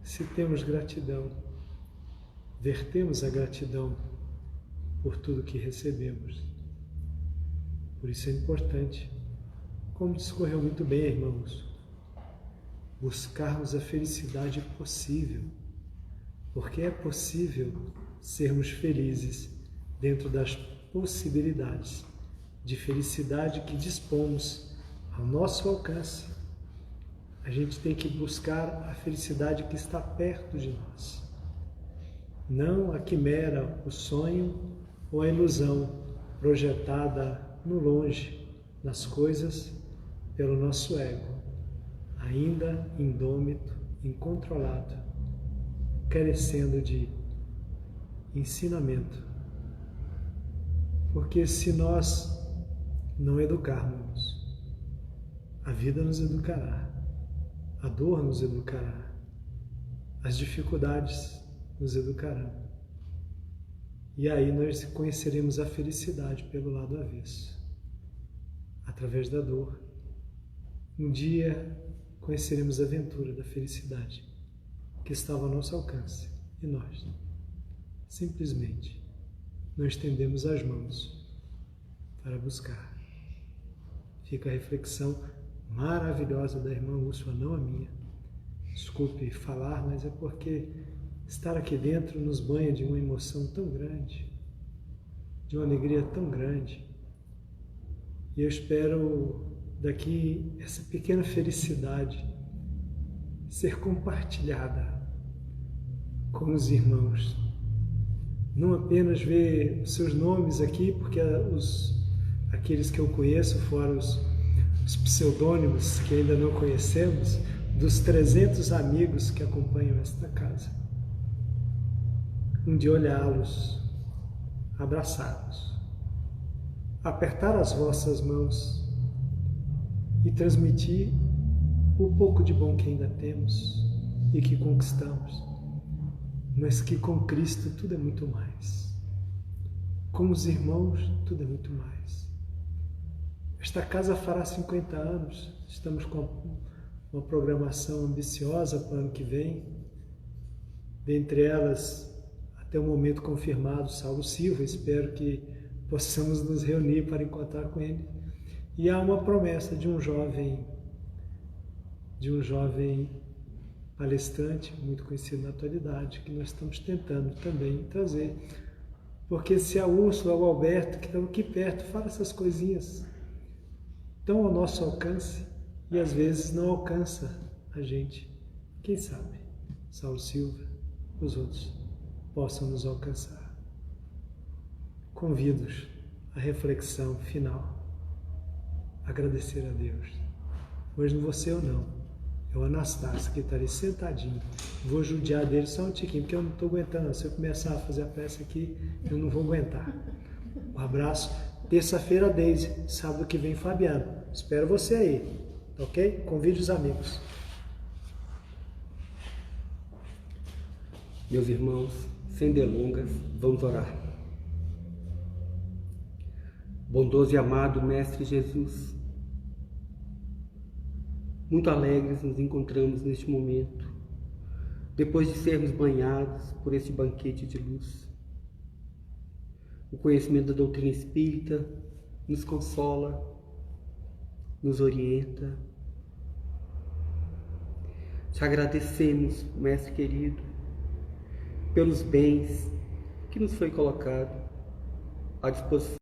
Se temos gratidão, vertemos a gratidão por tudo que recebemos. Por isso é importante, como discorreu muito bem, irmãos, buscarmos a felicidade possível, porque é possível sermos felizes dentro das possibilidades de felicidade que dispomos ao nosso alcance. A gente tem que buscar a felicidade que está perto de nós, não a quimera, o sonho ou a ilusão projetada no longe, nas coisas, pelo nosso ego, ainda indômito, incontrolado, carecendo de ensinamento. Porque se nós não educarmos, a vida nos educará, a dor nos educará, as dificuldades nos educarão. E aí nós conheceremos a felicidade pelo lado avesso, através da dor. Um dia conheceremos a aventura da felicidade que estava ao nosso alcance e nós simplesmente não estendemos as mãos para buscar. Fica a reflexão maravilhosa da irmã Úrsula, não a minha. Desculpe falar, mas é porque estar aqui dentro nos banha de uma emoção tão grande, de uma alegria tão grande. E eu espero daqui essa pequena felicidade ser compartilhada com os irmãos. Não apenas ver os seus nomes aqui, porque aqueles que eu conheço, fora os pseudônimos que ainda não conhecemos, dos 300 amigos que acompanham esta casa. Um dia olhá-los, abraçá-los, apertar as vossas mãos e transmitir o pouco de bom que ainda temos e que conquistamos, mas que com Cristo tudo é muito mais. Com os irmãos, tudo é muito mais. Esta casa fará 50 anos, estamos com uma programação ambiciosa para o ano que vem, dentre elas, até o momento confirmado, Saulo Silva. Espero que possamos nos reunir para encontrar com ele. E há uma promessa de um jovem palestrante, muito conhecido na atualidade, que nós estamos tentando também trazer. Porque se a Úrsula ou o Alberto, que estão aqui perto, falam essas coisinhas, estão ao nosso alcance e às vezes não alcança a gente. Quem sabe Saulo Silva, os outros, possam nos alcançar. Convido-os à reflexão final. Agradecer a Deus. Hoje não vou ser eu não. É o Anastácio que está ali sentadinho. Vou judiar dele só um tiquinho, porque eu não estou aguentando. Se eu começar a fazer a peça aqui, eu não vou aguentar. Um abraço. Terça-feira, Deise. Sábado que vem, Fabiano. Espero você aí. Ok? Convide os amigos. Meus irmãos, sem delongas, vamos orar. Bondoso e amado Mestre Jesus, muito alegres nos encontramos neste momento, depois de sermos banhados por este banquete de luz. O conhecimento da doutrina espírita nos consola, nos orienta. Te agradecemos, Mestre querido, pelos bens que nos foi colocado à disposição.